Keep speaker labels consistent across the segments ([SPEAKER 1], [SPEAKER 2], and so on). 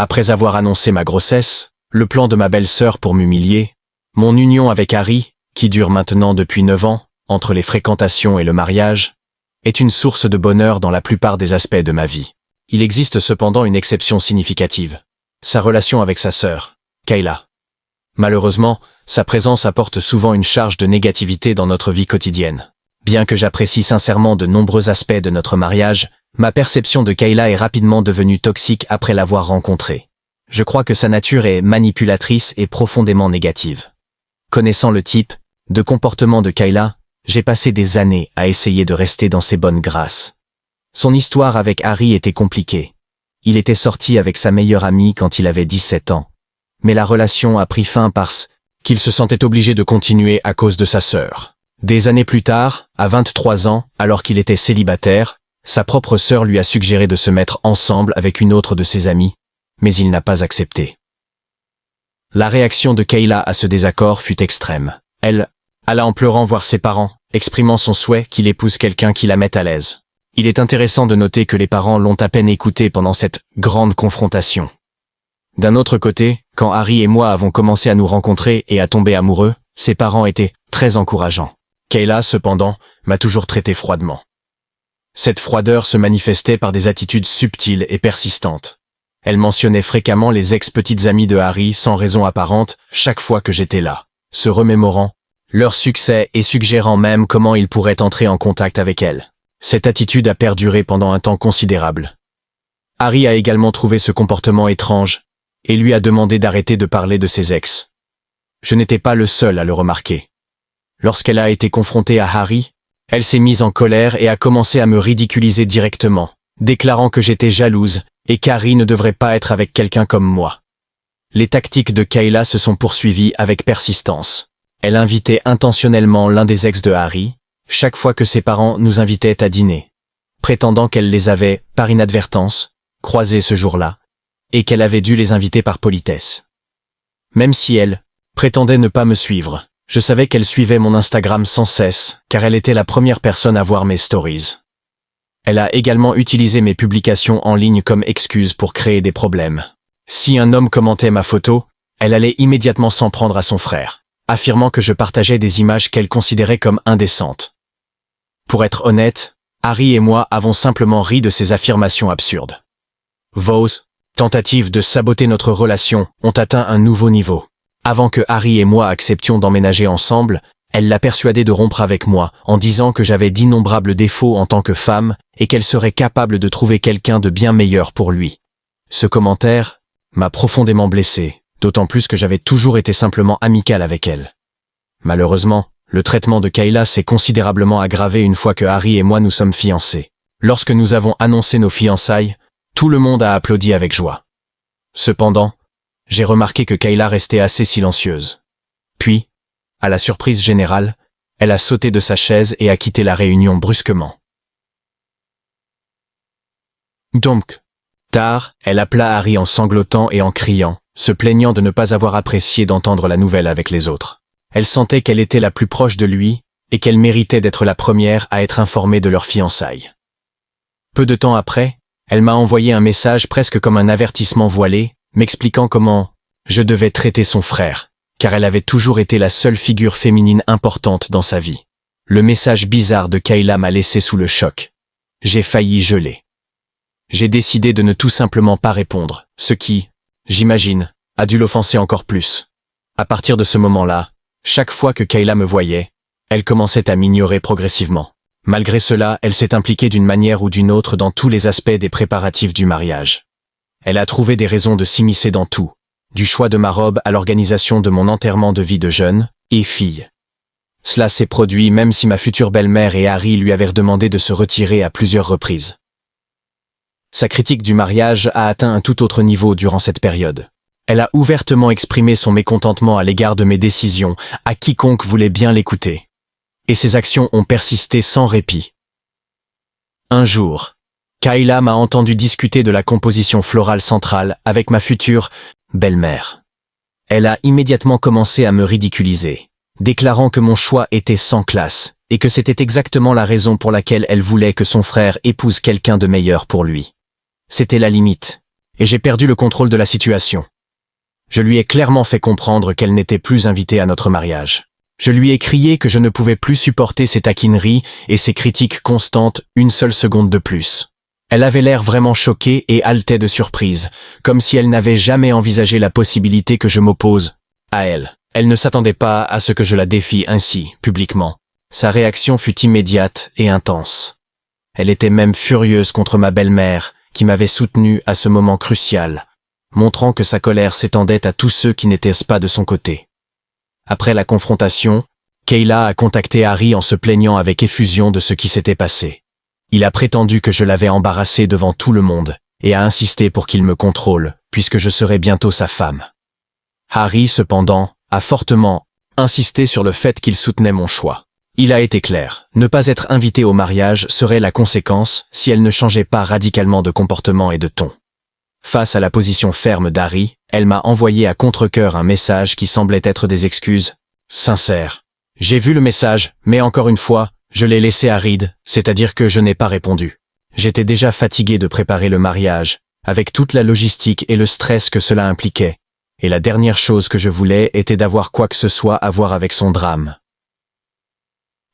[SPEAKER 1] Après avoir annoncé ma grossesse, le plan de ma belle-sœur pour m'humilier, mon union avec Harry, qui dure maintenant depuis 9 ans, entre les fréquentations et le mariage, est une source de bonheur dans la plupart des aspects de ma vie. Il existe cependant une exception significative. Sa relation avec sa sœur, Kayla. Malheureusement, sa présence apporte souvent une charge de négativité dans notre vie quotidienne. Bien que j'apprécie sincèrement de nombreux aspects de notre mariage, ma perception de Kayla est rapidement devenue toxique après l'avoir rencontrée. Je crois que sa nature est manipulatrice et profondément négative. Connaissant le type de comportement de Kayla, j'ai passé des années à essayer de rester dans ses bonnes grâces. Son histoire avec Harry était compliquée. Il était sorti avec sa meilleure amie quand il avait 17 ans. Mais la relation a pris fin parce qu'il se sentait obligé de continuer à cause de sa sœur. Des années plus tard, à 23 ans, alors qu'il était célibataire, sa propre sœur lui a suggéré de se mettre ensemble avec une autre de ses amies, mais il n'a pas accepté. La réaction de Kayla à ce désaccord fut extrême. Elle alla en pleurant voir ses parents, exprimant son souhait qu'il épouse quelqu'un qui la mette à l'aise. Il est intéressant de noter que les parents l'ont à peine écouté pendant cette grande confrontation. D'un autre côté, quand Harry et moi avons commencé à nous rencontrer et à tomber amoureux, ses parents étaient très encourageants. Kayla, cependant, m'a toujours traité froidement. Cette froideur se manifestait par des attitudes subtiles et persistantes. Elle mentionnait fréquemment les ex-petites amies de Harry sans raison apparente chaque fois que j'étais là, se remémorant leur succès et suggérant même comment il pourrait entrer en contact avec elle. Cette attitude a perduré pendant un temps considérable. Harry a également trouvé ce comportement étrange et lui a demandé d'arrêter de parler de ses ex. Je n'étais pas le seul à le remarquer. Lorsqu'elle a été confrontée à Harry, elle s'est mise en colère et a commencé à me ridiculiser directement, déclarant que j'étais jalouse et qu'Harry ne devrait pas être avec quelqu'un comme moi. Les tactiques de Kayla se sont poursuivies avec persistance. Elle invitait intentionnellement l'un des ex de Harry, chaque fois que ses parents nous invitaient à dîner, prétendant qu'elle les avait, par inadvertance, croisés ce jour-là, et qu'elle avait dû les inviter par politesse. Même si elle prétendait ne pas me suivre, je savais qu'elle suivait mon Instagram sans cesse, car elle était la première personne à voir mes stories. Elle a également utilisé mes publications en ligne comme excuse pour créer des problèmes. Si un homme commentait ma photo, elle allait immédiatement s'en prendre à son frère, affirmant que je partageais des images qu'elle considérait comme indécentes. Pour être honnête, Harry et moi avons simplement ri de ces affirmations absurdes. Vos tentatives de saboter notre relation ont atteint un nouveau niveau. Avant que Harry et moi acceptions d'emménager ensemble, elle l'a persuadé de rompre avec moi en disant que j'avais d'innombrables défauts en tant que femme et qu'elle serait capable de trouver quelqu'un de bien meilleur pour lui. Ce commentaire m'a profondément blessé, d'autant plus que j'avais toujours été simplement amical avec elle. Malheureusement, le traitement de Kayla s'est considérablement aggravé une fois que Harry et moi nous sommes fiancés. Lorsque nous avons annoncé nos fiançailles, tout le monde a applaudi avec joie. Cependant, j'ai remarqué que Kayla restait assez silencieuse. Puis, à la surprise générale, elle a sauté de sa chaise et a quitté la réunion brusquement. Donc, tard, elle appela Harry en sanglotant et en criant, se plaignant de ne pas avoir apprécié d'entendre la nouvelle avec les autres. Elle sentait qu'elle était la plus proche de lui et qu'elle méritait d'être la première à être informée de leur fiançailles. Peu de temps après, elle m'a envoyé un message presque comme un avertissement voilé, m'expliquant comment je devais traiter son frère, car elle avait toujours été la seule figure féminine importante dans sa vie. Le message bizarre de Kayla m'a laissé sous le choc. J'ai failli geler. J'ai décidé de ne tout simplement pas répondre, ce qui, j'imagine, a dû l'offenser encore plus. À partir de ce moment-là, chaque fois que Kayla me voyait, elle commençait à m'ignorer progressivement. Malgré cela, elle s'est impliquée d'une manière ou d'une autre dans tous les aspects des préparatifs du mariage. Elle a trouvé des raisons de s'immiscer dans tout, du choix de ma robe à l'organisation de mon enterrement de vie de jeune et fille. Cela s'est produit même si ma future belle-mère et Harry lui avaient demandé de se retirer à plusieurs reprises. Sa critique du mariage a atteint un tout autre niveau durant cette période. Elle a ouvertement exprimé son mécontentement à l'égard de mes décisions à quiconque voulait bien l'écouter. Et ses actions ont persisté sans répit. Un jour, Kayla m'a entendu discuter de la composition florale centrale avec ma future belle-mère. Elle a immédiatement commencé à me ridiculiser, déclarant que mon choix était sans classe et que c'était exactement la raison pour laquelle elle voulait que son frère épouse quelqu'un de meilleur pour lui. C'était la limite. et j'ai perdu le contrôle de la situation. Je lui ai clairement fait comprendre qu'elle n'était plus invitée à notre mariage. Je lui ai crié que je ne pouvais plus supporter ses taquineries et ses critiques constantes une seule seconde de plus. Elle avait l'air vraiment choquée et haletait de surprise, comme si elle n'avait jamais envisagé la possibilité que je m'oppose à elle. Elle ne s'attendait pas à ce que je la défie ainsi, publiquement. Sa réaction fut immédiate et intense. Elle était même furieuse contre ma belle-mère, qui m'avait soutenu à ce moment crucial, montrant que sa colère s'étendait à tous ceux qui n'étaient pas de son côté. Après la confrontation, Kayla a contacté Harry en se plaignant avec effusion de ce qui s'était passé. Il a prétendu que je l'avais embarrassé devant tout le monde et a insisté pour qu'il me contrôle, puisque je serais bientôt sa femme. Harry, cependant, a fortement insisté sur le fait qu'il soutenait mon choix. Il a été clair, ne pas être invité au mariage serait la conséquence si elle ne changeait pas radicalement de comportement et de ton. Face à la position ferme d'Harry, elle m'a envoyé à contre-cœur un message qui semblait être des excuses sincères. J'ai vu le message, mais encore une fois, je l'ai laissé aride, c'est-à-dire que je n'ai pas répondu. J'étais déjà fatigué de préparer le mariage, avec toute la logistique et le stress que cela impliquait, et la dernière chose que je voulais était d'avoir quoi que ce soit à voir avec son drame.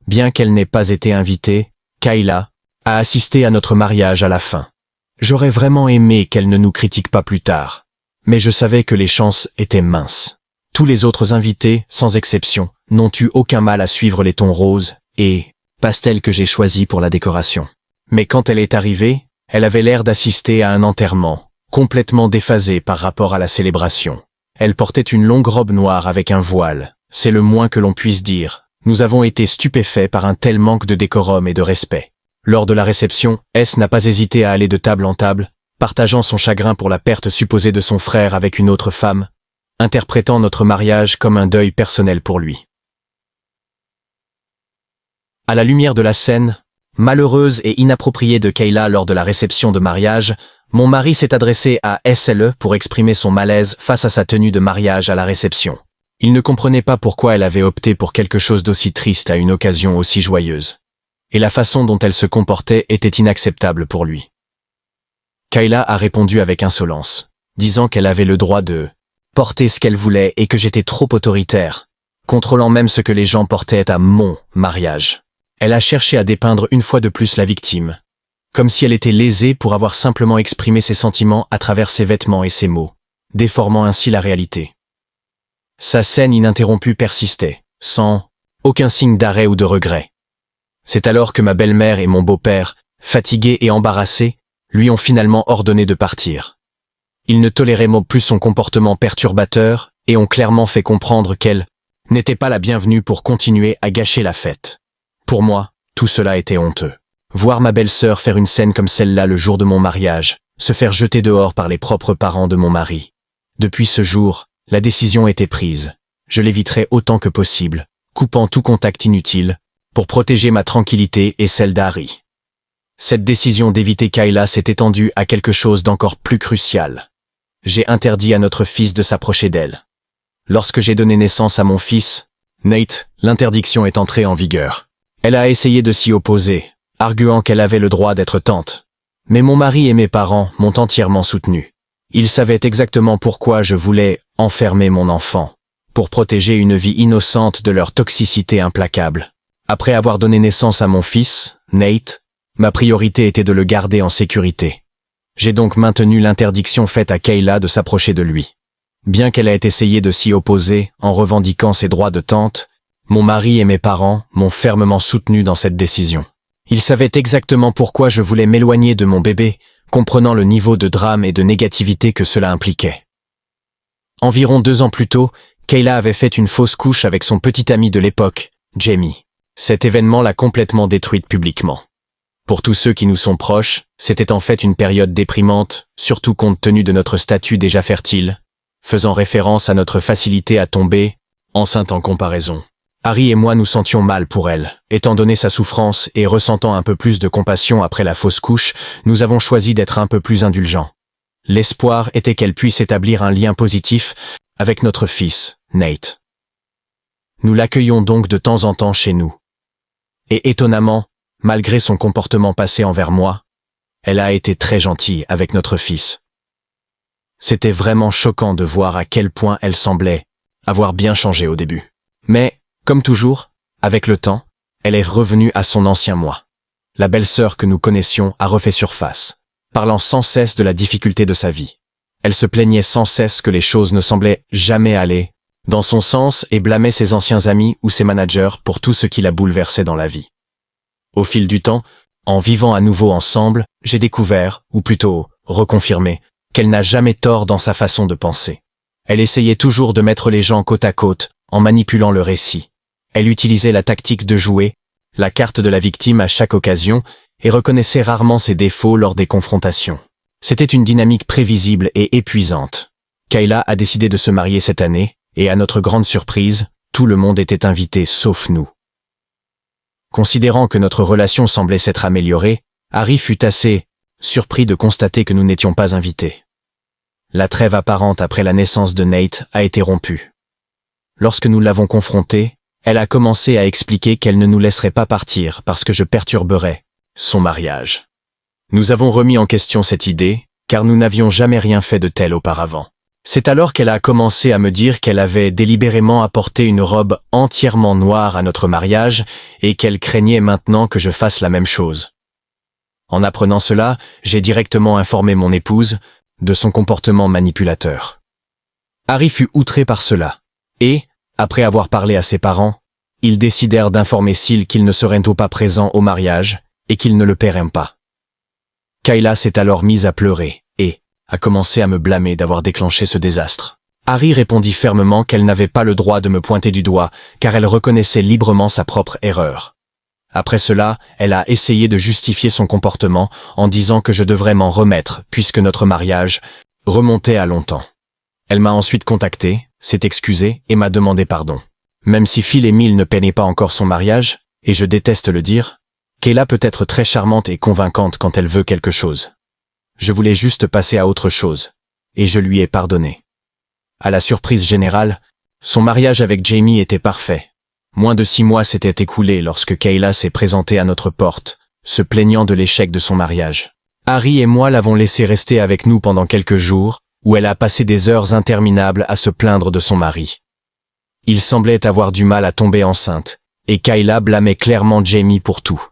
[SPEAKER 1] Bien qu'elle n'ait pas été invitée, Kayla a assisté à notre mariage à la fin. J'aurais vraiment aimé qu'elle ne nous critique pas plus tard, mais je savais que les chances étaient minces. Tous les autres invités, sans exception, n'ont eu aucun mal à suivre les tons roses et pastel que j'ai choisis pour la décoration. Mais quand elle est arrivée, elle avait l'air d'assister à un enterrement, complètement déphasé par rapport à la célébration. Elle portait une longue robe noire avec un voile, c'est le moins que l'on puisse dire. Nous avons été stupéfaits par un tel manque de décorum et de respect. Lors de la réception, S n'a pas hésité à aller de table en table, partageant son chagrin pour la perte supposée de son frère avec une autre femme, interprétant notre mariage comme un deuil personnel pour lui. À la lumière de la scène, malheureuse et inappropriée de Kayla lors de la réception de mariage, mon mari s'est adressé à SLE pour exprimer son malaise face à sa tenue de mariage à la réception. Il ne comprenait pas pourquoi elle avait opté pour quelque chose d'aussi triste à une occasion aussi joyeuse. Et la façon dont elle se comportait était inacceptable pour lui. Kayla a répondu avec insolence, disant qu'elle avait le droit de porter ce qu'elle voulait et que j'étais trop autoritaire, contrôlant même ce que les gens portaient à mon mariage. Elle a cherché à dépeindre une fois de plus la victime, comme si elle était lésée pour avoir simplement exprimé ses sentiments à travers ses vêtements et ses mots, déformant ainsi la réalité. Sa scène ininterrompue persistait, sans aucun signe d'arrêt ou de regret. C'est alors que ma belle-mère et mon beau-père, fatigués et embarrassés, lui ont finalement ordonné de partir. Ils ne toléraient plus son comportement perturbateur et ont clairement fait comprendre qu'elle n'était pas la bienvenue pour continuer à gâcher la fête. Pour moi, tout cela était honteux. Voir ma belle-sœur faire une scène comme celle-là le jour de mon mariage, se faire jeter dehors par les propres parents de mon mari. Depuis ce jour, la décision était prise. Je l'éviterai autant que possible, coupant tout contact inutile, pour protéger ma tranquillité et celle d'Harry. Cette décision d'éviter Kayla s'est étendue à quelque chose d'encore plus crucial. J'ai interdit à notre fils de s'approcher d'elle. Lorsque j'ai donné naissance à mon fils, Nate, l'interdiction est entrée en vigueur. Elle a essayé de s'y opposer, arguant qu'elle avait le droit d'être tante. Mais mon mari et mes parents m'ont entièrement soutenu. Ils savaient exactement pourquoi je voulais enfermer mon enfant, pour protéger une vie innocente de leur toxicité implacable. Après avoir donné naissance à mon fils, Nate, ma priorité était de le garder en sécurité. J'ai donc maintenu l'interdiction faite à Kayla de s'approcher de lui. Bien qu'elle ait essayé de s'y opposer en revendiquant ses droits de tante, mon mari et mes parents m'ont fermement soutenu dans cette décision. Ils savaient exactement pourquoi je voulais m'éloigner de mon bébé, comprenant le niveau de drame et de négativité que cela impliquait. Environ 2 ans plus tôt, Kayla avait fait une fausse couche avec son petit ami de l'époque, Jamie. Cet événement l'a complètement détruite publiquement. Pour tous ceux qui nous sont proches, c'était en fait une période déprimante, surtout compte tenu de notre statut déjà fertile, faisant référence à notre facilité à tomber enceinte en comparaison. Harry et moi nous sentions mal pour elle. Étant donné sa souffrance et ressentant un peu plus de compassion après la fausse couche, nous avons choisi d'être un peu plus indulgents. L'espoir était qu'elle puisse établir un lien positif avec notre fils, Nate. Nous l'accueillons donc de temps en temps chez nous. Et étonnamment, malgré son comportement passé envers moi, elle a été très gentille avec notre fils. C'était vraiment choquant de voir à quel point elle semblait avoir bien changé au début. Mais, comme toujours, avec le temps, elle est revenue à son ancien moi. La belle-sœur que nous connaissions a refait surface, parlant sans cesse de la difficulté de sa vie. Elle se plaignait sans cesse que les choses ne semblaient jamais aller dans son sens et blâmait ses anciens amis ou ses managers pour tout ce qui la bouleversait dans la vie. Au fil du temps, en vivant à nouveau ensemble, j'ai découvert, ou plutôt reconfirmé, qu'elle n'a jamais tort dans sa façon de penser. Elle essayait toujours de mettre les gens côte à côte, en manipulant le récit. Elle utilisait la tactique de jouer, la carte de la victime à chaque occasion, et reconnaissait rarement ses défauts lors des confrontations. C'était une dynamique prévisible et épuisante. Kayla a décidé de se marier cette année, et à notre grande surprise, tout le monde était invité sauf nous. Considérant que notre relation semblait s'être améliorée, Harry fut assez surpris de constater que nous n'étions pas invités. La trêve apparente après la naissance de Nate a été rompue. Lorsque nous l'avons confrontée, elle a commencé à expliquer qu'elle ne nous laisserait pas partir parce que je perturberais son mariage. Nous avons remis en question cette idée, car nous n'avions jamais rien fait de tel auparavant. C'est alors qu'elle a commencé à me dire qu'elle avait délibérément apporté une robe entièrement noire à notre mariage et qu'elle craignait maintenant que je fasse la même chose. En apprenant cela, j'ai directement informé mon épouse de son comportement manipulateur. Harry fut outré par cela, et, après avoir parlé à ses parents, ils décidèrent d'informer Sil qu'ils ne seraient pas présents au mariage et qu'ils ne le paieraient pas. Kayla s'est alors mise à pleurer et a commencé à me blâmer d'avoir déclenché ce désastre. Harry répondit fermement qu'elle n'avait pas le droit de me pointer du doigt car elle reconnaissait librement sa propre erreur. Après cela, elle a essayé de justifier son comportement en disant que je devrais m'en remettre puisque notre mariage remontait à longtemps. Elle m'a ensuite contacté, s'est excusée et m'a demandé pardon. Même si Phil et Mill ne peinaient pas encore son mariage, et je déteste le dire, Kayla peut être très charmante et convaincante quand elle veut quelque chose. Je voulais juste passer à autre chose, et je lui ai pardonné. À la surprise générale, son mariage avec Jamie était parfait. Moins de 6 mois s'étaient écoulés lorsque Kayla s'est présentée à notre porte, se plaignant de l'échec de son mariage. Harry et moi l'avons laissée rester avec nous pendant quelques jours, où elle a passé des heures interminables à se plaindre de son mari. Il semblait avoir du mal à tomber enceinte, et Kayla blâmait clairement Jamie pour tout.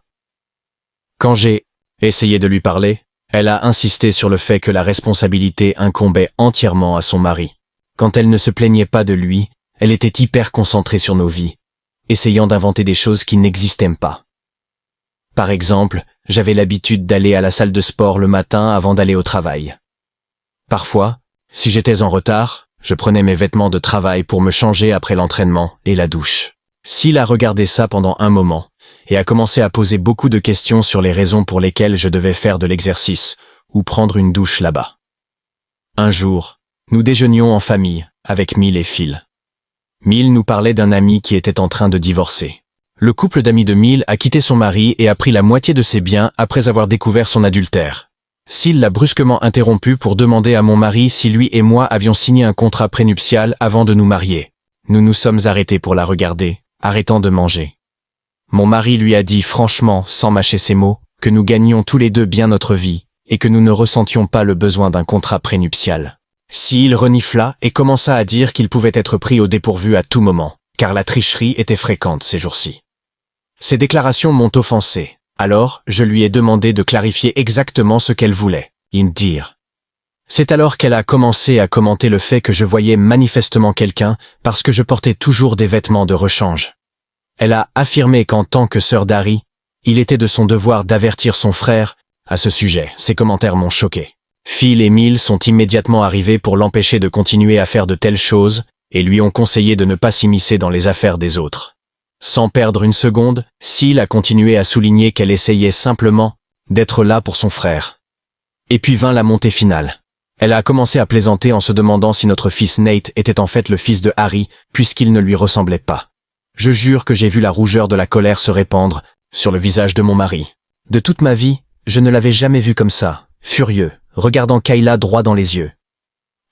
[SPEAKER 1] Quand j'ai essayé de lui parler, elle a insisté sur le fait que la responsabilité incombait entièrement à son mari. Quand elle ne se plaignait pas de lui, elle était hyper concentrée sur nos vies, essayant d'inventer des choses qui n'existaient pas. Par exemple, j'avais l'habitude d'aller à la salle de sport le matin avant d'aller au travail. Parfois, si j'étais en retard, je prenais mes vêtements de travail pour me changer après l'entraînement et la douche. Sil a regardé ça pendant un moment et a commencé à poser beaucoup de questions sur les raisons pour lesquelles je devais faire de l'exercice ou prendre une douche là-bas. Un jour, nous déjeunions en famille avec Mill et Phil. Mill nous parlait d'un ami qui était en train de divorcer. Le couple d'amis de Mill a quitté son mari et a pris la moitié de ses biens après avoir découvert son adultère. Sil l'a brusquement interrompu pour demander à mon mari si lui et moi avions signé un contrat prénuptial avant de nous marier. Nous nous sommes arrêtés pour la regarder, arrêtant de manger. Mon mari lui a dit franchement, sans mâcher ses mots, que nous gagnions tous les deux bien notre vie et que nous ne ressentions pas le besoin d'un contrat prénuptial. Sil renifla et commença à dire qu'il pouvait être pris au dépourvu à tout moment, car la tricherie était fréquente ces jours-ci. Ces déclarations m'ont offensé. Alors, je lui ai demandé de clarifier exactement ce qu'elle voulait dire. C'est alors qu'elle a commencé à commenter le fait que je voyais manifestement quelqu'un parce que je portais toujours des vêtements de rechange. Elle a affirmé qu'en tant que sœur d'Harry, il était de son devoir d'avertir son frère à ce sujet. Ces commentaires m'ont choqué. Phil et Mill sont immédiatement arrivés pour l'empêcher de continuer à faire de telles choses et lui ont conseillé de ne pas s'immiscer dans les affaires des autres. Sans perdre une seconde, Sil a continué à souligner qu'elle essayait simplement d'être là pour son frère. Et puis vint la montée finale. Elle a commencé à plaisanter en se demandant si notre fils Nate était en fait le fils de Harry, puisqu'il ne lui ressemblait pas. Je jure que j'ai vu la rougeur de la colère se répandre sur le visage de mon mari. De toute ma vie, je ne l'avais jamais vu comme ça, furieux, regardant Kayla droit dans les yeux.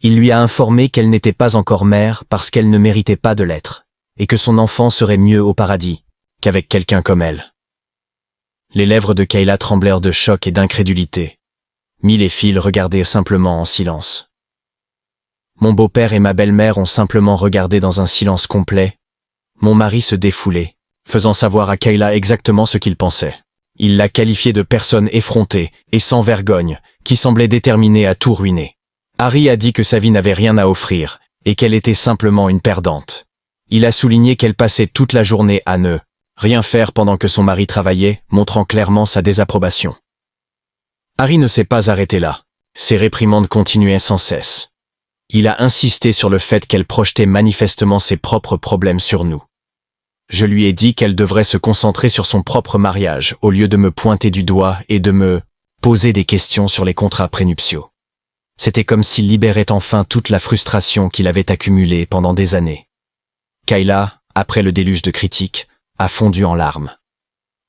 [SPEAKER 1] Il lui a informé qu'elle n'était pas encore mère parce qu'elle ne méritait pas de l'être, et que son enfant serait mieux au paradis qu'avec quelqu'un comme elle. Les lèvres de Kayla tremblèrent de choc et d'incrédulité. Mill et Phil regardaient simplement en silence. Mon beau-père et ma belle-mère ont simplement regardé dans un silence complet. Mon mari se défoulait, faisant savoir à Kayla exactement ce qu'il pensait. Il l'a qualifiée de personne effrontée et sans vergogne, qui semblait déterminée à tout ruiner. Harry a dit que sa vie n'avait rien à offrir, et qu'elle était simplement une perdante. Il a souligné qu'elle passait toute la journée à ne rien faire pendant que son mari travaillait, montrant clairement sa désapprobation. Harry ne s'est pas arrêté là. Ses réprimandes continuaient sans cesse. Il a insisté sur le fait qu'elle projetait manifestement ses propres problèmes sur nous. Je lui ai dit qu'elle devrait se concentrer sur son propre mariage au lieu de me pointer du doigt et de me poser des questions sur les contrats prénuptiaux. C'était comme s'il libérait enfin toute la frustration qu'il avait accumulée pendant des années. Kayla, après le déluge de critiques, a fondu en larmes.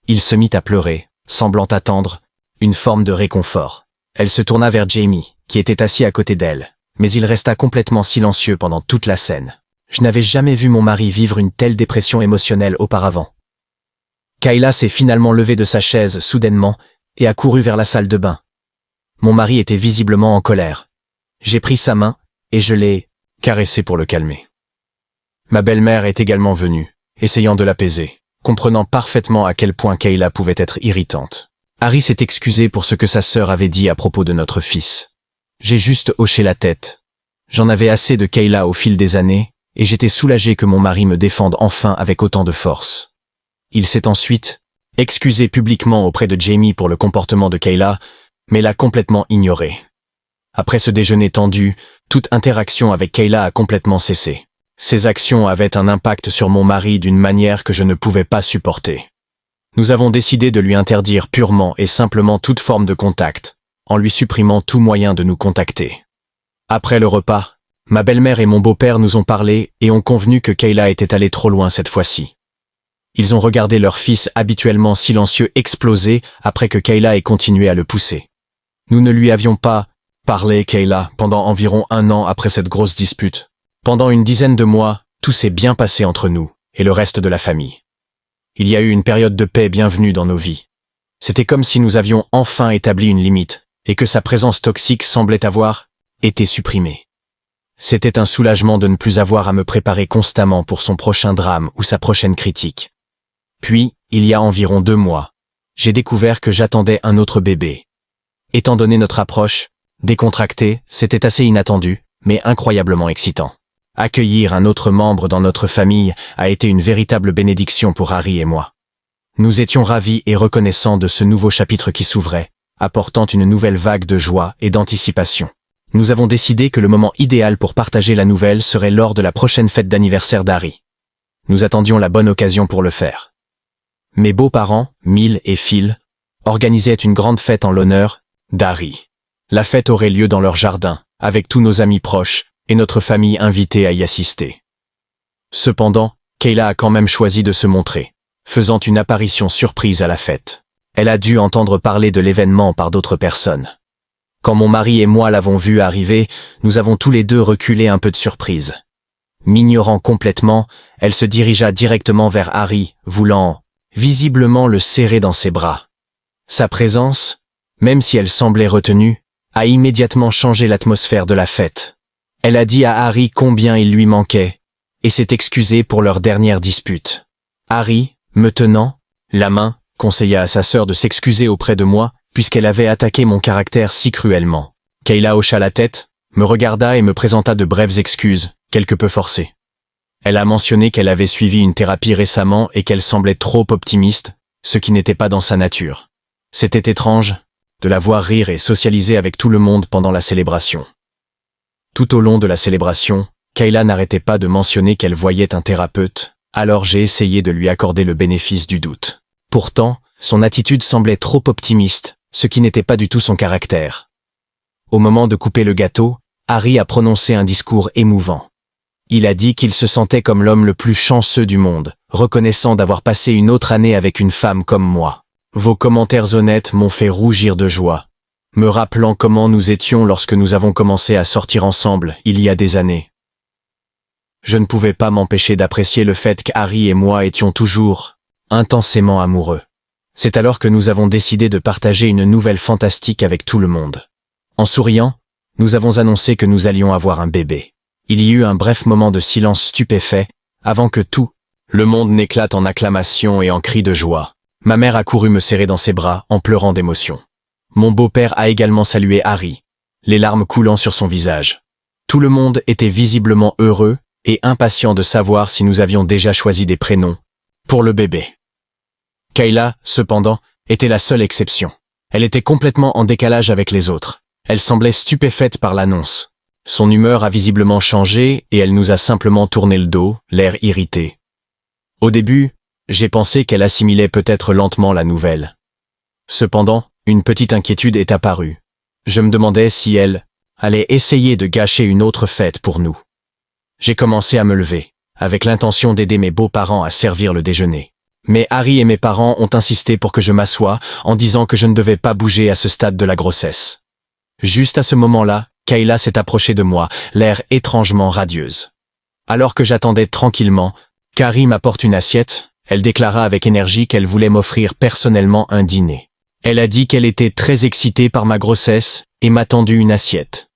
[SPEAKER 1] Il se mit à pleurer, semblant attendre une forme de réconfort. Elle se tourna vers Jamie, qui était assis à côté d'elle, mais il resta complètement silencieux pendant toute la scène. Je n'avais jamais vu mon mari vivre une telle dépression émotionnelle auparavant. Kayla s'est finalement levée de sa chaise soudainement et a couru vers la salle de bain. Mon mari était visiblement en colère. J'ai pris sa main et je l'ai caressée pour le calmer. Ma belle-mère est également venue, essayant de l'apaiser, comprenant parfaitement à quel point Kayla pouvait être irritante. Harry s'est excusé pour ce que sa sœur avait dit à propos de notre fils. J'ai juste hoché la tête. J'en avais assez de Kayla au fil des années, et j'étais soulagé que mon mari me défende enfin avec autant de force. Il s'est ensuite excusé publiquement auprès de Jamie pour le comportement de Kayla, mais l'a complètement ignoré. Après ce déjeuner tendu, toute interaction avec Kayla a complètement cessé. Ses actions avaient un impact sur mon mari d'une manière que je ne pouvais pas supporter. Nous avons décidé de lui interdire purement et simplement toute forme de contact, en lui supprimant tout moyen de nous contacter. Après le repas, ma belle-mère et mon beau-père nous ont parlé et ont convenu que Kayla était allée trop loin cette fois-ci. Ils ont regardé leur fils habituellement silencieux exploser après que Kayla ait continué à le pousser. Nous ne lui avions pas parlé, Kayla, pendant environ 1 an après cette grosse dispute. Pendant une dizaine de mois, tout s'est bien passé entre nous et le reste de la famille. Il y a eu une période de paix bienvenue dans nos vies. C'était comme si nous avions enfin établi une limite et que sa présence toxique semblait avoir été supprimée. C'était un soulagement de ne plus avoir à me préparer constamment pour son prochain drame ou sa prochaine critique. Puis, il y a environ 2 mois, j'ai découvert que j'attendais un autre bébé. Étant donné notre approche décontractée, c'était assez inattendu, mais incroyablement excitant. Accueillir un autre membre dans notre famille a été une véritable bénédiction pour Harry et moi. Nous étions ravis et reconnaissants de ce nouveau chapitre qui s'ouvrait, apportant une nouvelle vague de joie et d'anticipation. Nous avons décidé que le moment idéal pour partager la nouvelle serait lors de la prochaine fête d'anniversaire d'Harry. Nous attendions la bonne occasion pour le faire. Mes beaux-parents, Mill et Phil, organisaient une grande fête en l'honneur d'Harry. La fête aurait lieu dans leur jardin, avec tous nos amis proches et notre famille invitée à y assister. Cependant, Kayla a quand même choisi de se montrer, faisant une apparition surprise à la fête. Elle a dû entendre parler de l'événement par d'autres personnes. Quand mon mari et moi l'avons vue arriver, nous avons tous les deux reculé un peu de surprise. M'ignorant complètement, elle se dirigea directement vers Harry, voulant visiblement le serrer dans ses bras. Sa présence, même si elle semblait retenue, a immédiatement changé l'atmosphère de la fête. Elle a dit à Harry combien il lui manquait, et s'est excusée pour leur dernière dispute. Harry, me tenant la main, conseilla à sa sœur de s'excuser auprès de moi, puisqu'elle avait attaqué mon caractère si cruellement. Kayla hocha la tête, me regarda et me présenta de brèves excuses, quelque peu forcées. Elle a mentionné qu'elle avait suivi une thérapie récemment et qu'elle semblait trop optimiste, ce qui n'était pas dans sa nature. C'était étrange de la voir rire et socialiser avec tout le monde pendant la célébration. Tout au long de la célébration, Kayla n'arrêtait pas de mentionner qu'elle voyait un thérapeute, alors j'ai essayé de lui accorder le bénéfice du doute. Pourtant, son attitude semblait trop optimiste, ce qui n'était pas du tout son caractère. Au moment de couper le gâteau, Harry a prononcé un discours émouvant. Il a dit qu'il se sentait comme l'homme le plus chanceux du monde, reconnaissant d'avoir passé une autre année avec une femme comme moi. Vos commentaires honnêtes m'ont fait rougir de joie, me rappelant comment nous étions lorsque nous avons commencé à sortir ensemble, il y a des années. Je ne pouvais pas m'empêcher d'apprécier le fait qu'Harry et moi étions toujours intensément amoureux. C'est alors que nous avons décidé de partager une nouvelle fantastique avec tout le monde. En souriant, nous avons annoncé que nous allions avoir un bébé. Il y eut un bref moment de silence stupéfait, avant que tout le monde n'éclate en acclamations et en cris de joie. Ma mère a couru me serrer dans ses bras en pleurant d'émotion. Mon beau-père a également salué Harry, les larmes coulant sur son visage. Tout le monde était visiblement heureux et impatient de savoir si nous avions déjà choisi des prénoms pour le bébé. Kayla, cependant, était la seule exception. Elle était complètement en décalage avec les autres. Elle semblait stupéfaite par l'annonce. Son humeur a visiblement changé et elle nous a simplement tourné le dos, l'air irrité. Au début, j'ai pensé qu'elle assimilait peut-être lentement la nouvelle. Cependant, une petite inquiétude est apparue. Je me demandais si elle allait essayer de gâcher une autre fête pour nous. J'ai commencé à me lever, avec l'intention d'aider mes beaux-parents à servir le déjeuner. Mais Harry et mes parents ont insisté pour que je m'assoie en disant que je ne devais pas bouger à ce stade de la grossesse. Juste à ce moment-là, Kayla s'est approchée de moi, l'air étrangement radieuse. Alors que j'attendais tranquillement, qu'Harry m'apporte une assiette, elle déclara avec énergie qu'elle voulait m'offrir personnellement un dîner. Elle a dit qu'elle était très excitée par ma grossesse et m'a tendu une assiette.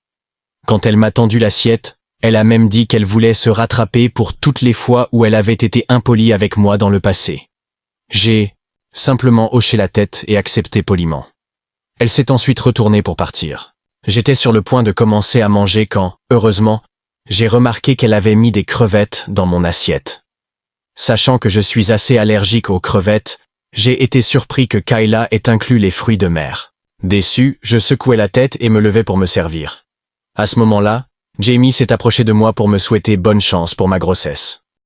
[SPEAKER 1] Quand elle m'a tendu l'assiette, elle a même dit qu'elle voulait se rattraper pour toutes les fois où elle avait été impolie avec moi dans le passé. J'ai simplement hoché la tête et accepté poliment. Elle s'est ensuite retournée pour partir. J'étais sur le point de commencer à manger quand, heureusement, j'ai remarqué qu'elle avait mis des crevettes dans mon assiette. Sachant que je suis assez allergique aux crevettes, j'ai été surpris que Kayla ait inclus les fruits de mer. Déçu, je secouai la tête et me levai pour me servir. À ce moment-là, Jamie s'est approché de moi pour me souhaiter bonne chance pour ma grossesse.